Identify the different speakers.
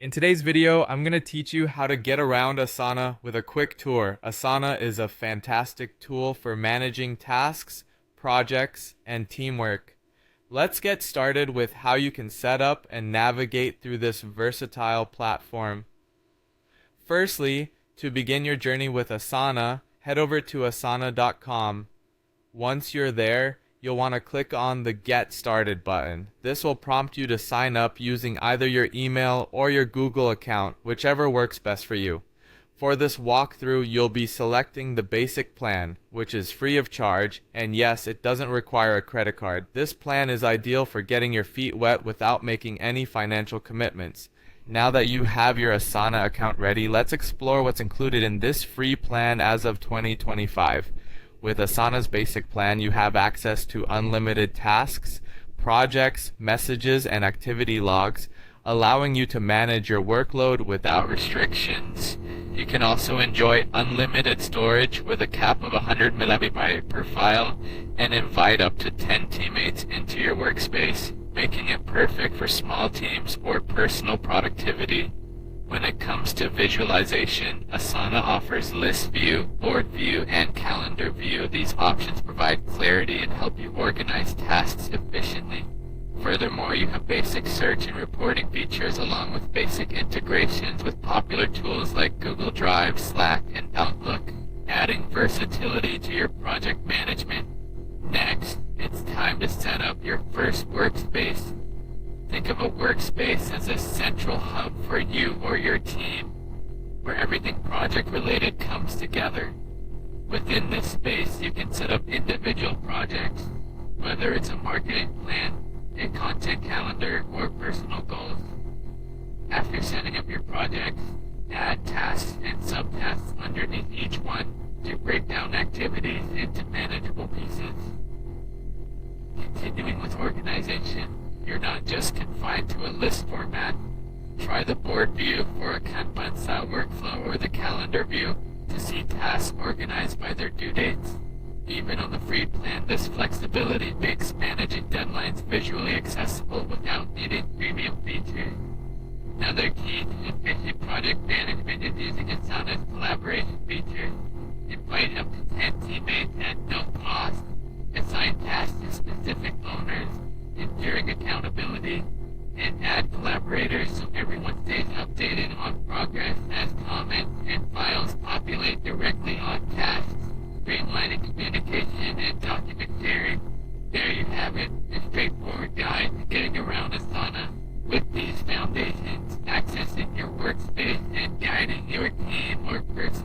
Speaker 1: In today's video, I'm going to teach you how to get around Asana with a quick tour. Asana is a fantastic tool for managing tasks, projects, and teamwork. Let's get started with how you can set up and navigate through this versatile platform. Firstly, to begin your journey with Asana, head over to asana.com. Once you're there, you'll want to click on the Get Started button. This will prompt you to sign up using either your email or your Google account, whichever works best for you. For this walkthrough, you'll be selecting the basic plan, which is free of charge, and yes, it doesn't require a credit card. This plan is ideal for getting your feet wet without making any financial commitments. Now that you have your Asana account ready, let's explore what's included in this free plan as of 2025. With Asana's basic plan, you have access to unlimited tasks, projects, messages, and activity logs, allowing you to manage your workload without restrictions. You can also enjoy unlimited storage with a cap of 100 MB per file and invite up to 10 teammates into your workspace, making it perfect for small teams or personal productivity. When it comes to visualization, Asana offers list view, board view, and calendar view. These options provide clarity and help you organize tasks efficiently. Furthermore, you have basic search and reporting features along with basic integrations with popular tools like Google Drive, Slack, and Outlook, adding versatility to your project management. Next, it's time to set up your first workspace. Think of a workspace as a central hub for you or your team, where everything project-related comes together. Within this space, you can set up individual projects, whether it's a marketing plan, a content calendar, or personal goals. After setting up your projects, add tasks and subtasks underneath each one to break down activities into manageable pieces. Continuing with organization, you're not just confined to a list format. Try the board view for a Kanban-style workflow or the calendar view to see tasks organized by their due dates. Even on the free plan, this flexibility makes managing deadlines visually accessible without needing premium features. Another key to efficient project management is using Asana's collaboration features. Invite up to 10 teammates at no cost. Assign tasks to specific owners, ensuring accountability, and add collaborators so everyone stays updated on progress as comments and files populate directly on tasks, streamlining communication and document sharing. There you have it, a straightforward guide to getting around Asana. With these foundations, accessing your workspace and guiding your team or personal